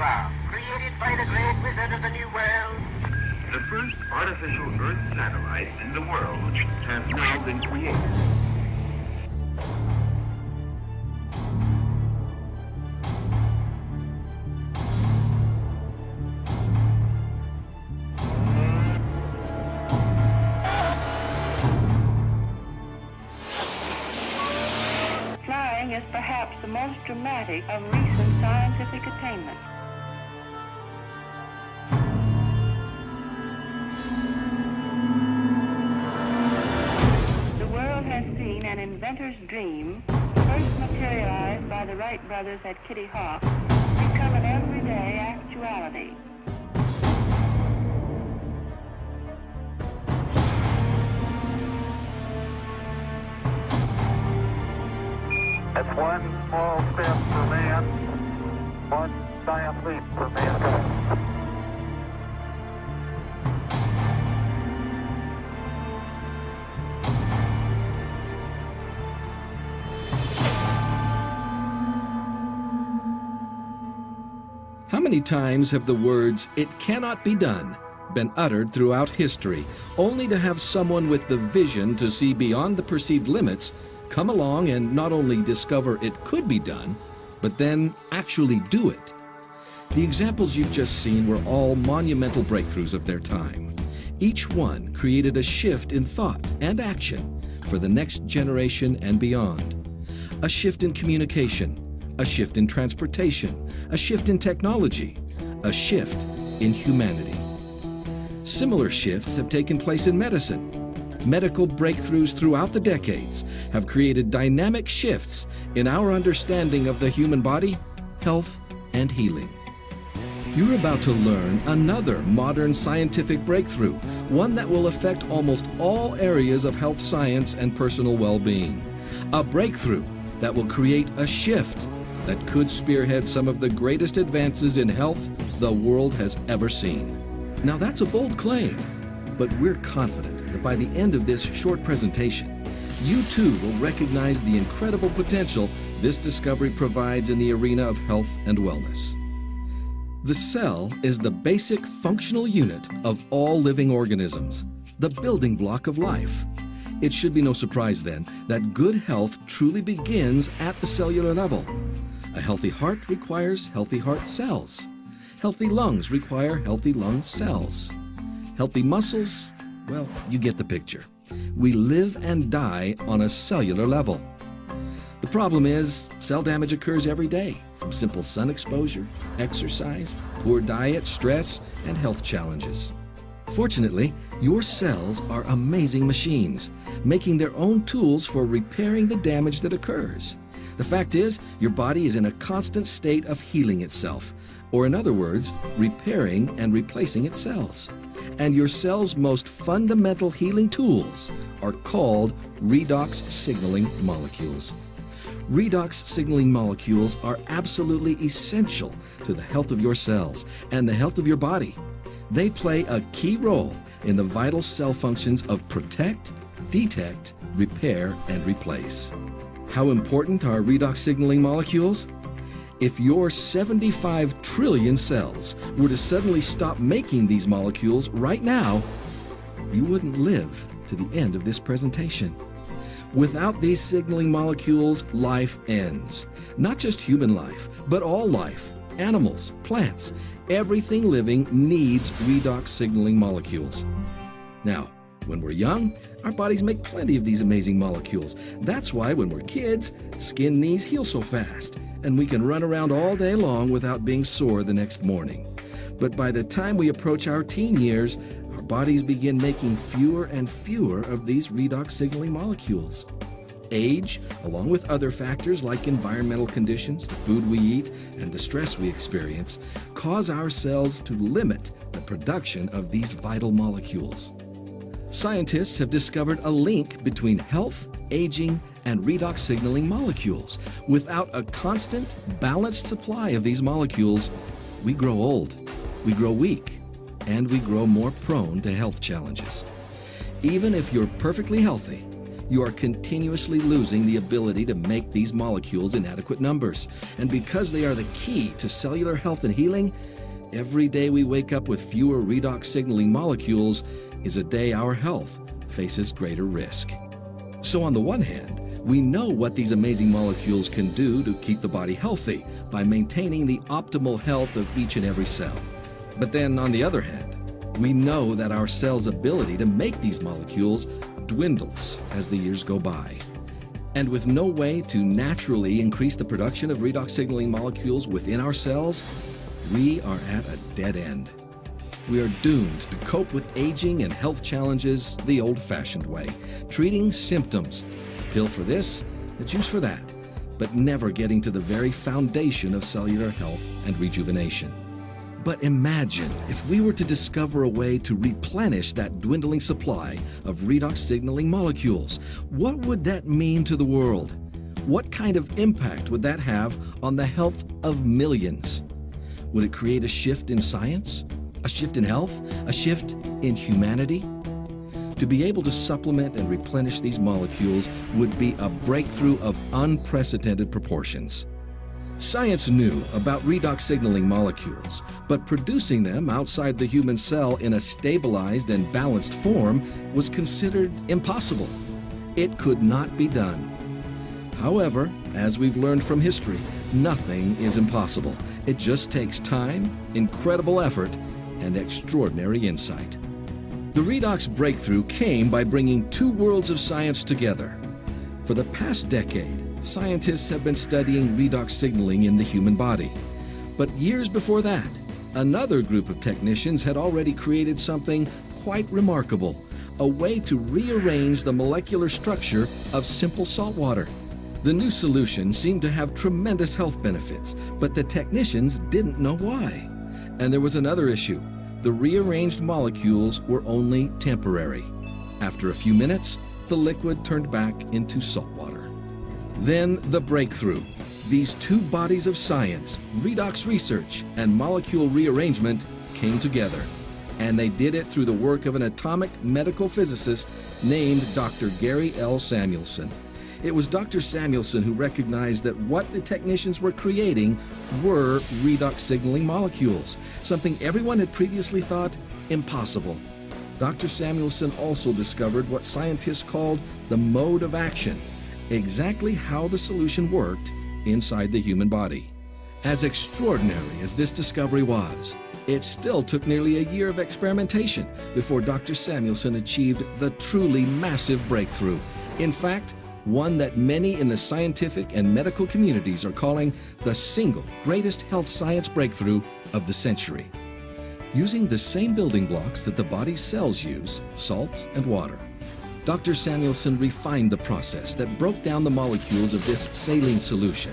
Nopalea, created by the great wizard of the New World. The first artificial Earth satellite in the world has now been created. Flying is perhaps the most dramatic of recent scientific attainments. The world has seen an inventor's dream, first materialized by the Wright brothers at Kitty Hawk, become an everyday actuality. It's one small step for man, one giant leap for mankind. How many times have the words, "It cannot be done," been uttered throughout history, only to have someone with the vision to see beyond the perceived limits come along and not only discover it could be done, but then actually do it? The examples you've just seen were all monumental breakthroughs of their time. Each one created a shift in thought and action for the next generation and beyond. A shift in communication, a shift in transportation, a shift in technology, a shift in humanity. Similar shifts have taken place in medicine. Medical breakthroughs throughout the decades have created dynamic shifts in our understanding of the human body, health, and healing. You're about to learn another modern scientific breakthrough, one that will affect almost all areas of health science and personal well-being. A breakthrough that will create a shift that could spearhead some of the greatest advances in health the world has ever seen. Now that's a bold claim, but we're confident that by the end of this short presentation, you too will recognize the incredible potential this discovery provides in the arena of health and wellness. The cell is the basic functional unit of all living organisms, the building block of life. It should be no surprise then that good health truly begins at the cellular level. A healthy heart requires healthy heart cells. Healthy lungs require healthy lung cells. Healthy muscles, well, you get the picture. We live and die on a cellular level. The problem is, cell damage occurs every day from simple sun exposure, exercise, poor diet, stress, and health challenges. Fortunately, your cells are amazing machines, making their own tools for repairing the damage that occurs. The fact is, your body is in a constant state of healing itself, or in other words, repairing and replacing its cells. And your cell's most fundamental healing tools are called redox signaling molecules. Redox signaling molecules are absolutely essential to the health of your cells and the health of your body. They play a key role in the vital cell functions of protect, detect, repair, and replace. How important are redox signaling molecules? If your 75 trillion cells were to suddenly stop making these molecules right now, you wouldn't live to the end of this presentation. Without these signaling molecules, life ends. Not just human life, but all life, animals, plants, everything living needs redox signaling molecules. Now, when we're young, our bodies make plenty of these amazing molecules. That's why when we're kids, skin knees heal so fast, and we can run around all day long without being sore the next morning. But by the time we approach our teen years, our bodies begin making fewer and fewer of these redox signaling molecules. Age, along with other factors like environmental conditions, the food we eat, and the stress we experience, cause our cells to limit the production of these vital molecules. Scientists have discovered a link between health, aging, and redox signaling molecules. Without a constant, balanced supply of these molecules, we grow old, we grow weak, and we grow more prone to health challenges. Even if you're perfectly healthy, you are continuously losing the ability to make these molecules in adequate numbers. And because they are the key to cellular health and healing, every day we wake up with fewer redox signaling molecules is a day our health faces greater risk. So on the one hand, we know what these amazing molecules can do to keep the body healthy by maintaining the optimal health of each and every cell. But then on the other hand, we know that our cell's ability to make these molecules dwindles as the years go by. And with no way to naturally increase the production of redox signaling molecules within our cells, we are at a dead end. We are doomed to cope with aging and health challenges the old-fashioned way, treating symptoms, a pill for this, a juice for that, but never getting to the very foundation of cellular health and rejuvenation. But imagine if we were to discover a way to replenish that dwindling supply of redox signaling molecules. What would that mean to the world? What kind of impact would that have on the health of millions? Would it create a shift in science? A shift in health? A shift in humanity? To be able to supplement and replenish these molecules would be a breakthrough of unprecedented proportions. Science knew about redox signaling molecules, but producing them outside the human cell in a stabilized and balanced form was considered impossible. It could not be done. However, as we've learned from history, nothing is impossible. It just takes time, incredible effort, and extraordinary insight. The redox breakthrough came by bringing two worlds of science together. For the past decade, scientists have been studying redox signaling in the human body. But years before that, another group of technicians had already created something quite remarkable, a way to rearrange the molecular structure of simple salt water. The new solution seemed to have tremendous health benefits, but the technicians didn't know why. And there was another issue. The rearranged molecules were only temporary. After a few minutes, the liquid turned back into salt water. Then the breakthrough. These two bodies of science, redox research and molecule rearrangement, came together. And they did it through the work of an atomic medical physicist named Dr. Gary L. Samuelson. It was Dr. Samuelson who recognized that what the technicians were creating were redox signaling molecules, something everyone had previously thought impossible. Dr. Samuelson also discovered what scientists called the mode of action, exactly how the solution worked inside the human body. As extraordinary as this discovery was, it still took nearly a year of experimentation before Dr. Samuelson achieved the truly massive breakthrough. In fact, one that many in the scientific and medical communities are calling the single greatest health science breakthrough of the century. Using the same building blocks that the body's cells use, salt and water, Dr. Samuelson refined the process that broke down the molecules of this saline solution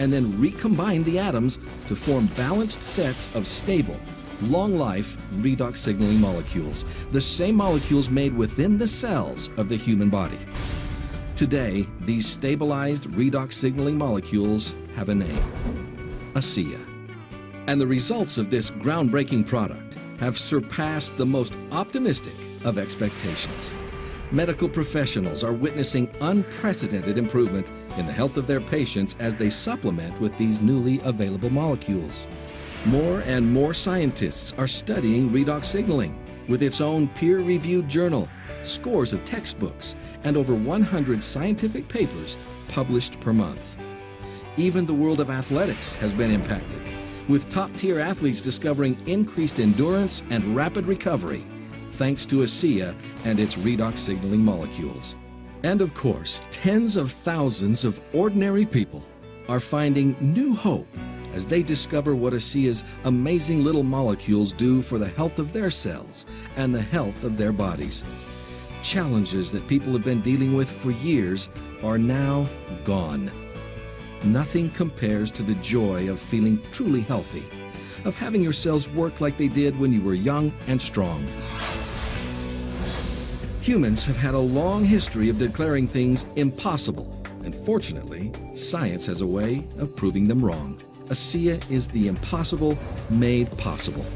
and then recombined the atoms to form balanced sets of stable, long-life redox signaling molecules, the same molecules made within the cells of the human body. Today, these stabilized redox signaling molecules have a name, ASEA. And the results of this groundbreaking product have surpassed the most optimistic of expectations. Medical professionals are witnessing unprecedented improvement in the health of their patients as they supplement with these newly available molecules. More and more scientists are studying redox signaling with its own peer-reviewed journal, scores of textbooks, and over 100 scientific papers published per month. Even the world of athletics has been impacted, with top-tier athletes discovering increased endurance and rapid recovery thanks to ASEA and its redox signaling molecules. And of course, tens of thousands of ordinary people are finding new hope as they discover what ASEA's amazing little molecules do for the health of their cells and the health of their bodies. Challenges that people have been dealing with for years are now gone. Nothing compares to the joy of feeling truly healthy, of having your cells work like they did when you were young and strong. Humans have had a long history of declaring things impossible, and fortunately, science has a way of proving them wrong. ASEA is the impossible made possible.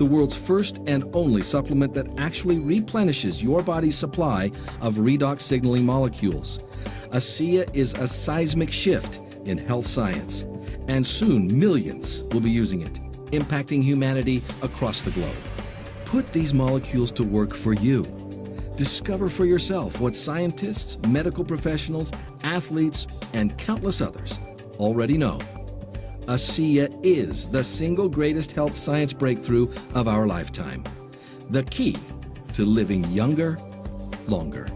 the world's first and only supplement that actually replenishes your body's supply of redox signaling molecules. ASEA is a seismic shift in health science, and soon millions will be using it, impacting humanity across the globe. Put these molecules to work for you. Discover for yourself what scientists, medical professionals, athletes, and countless others already know. ASEA is the single greatest health science breakthrough of our lifetime. The key to living younger, longer.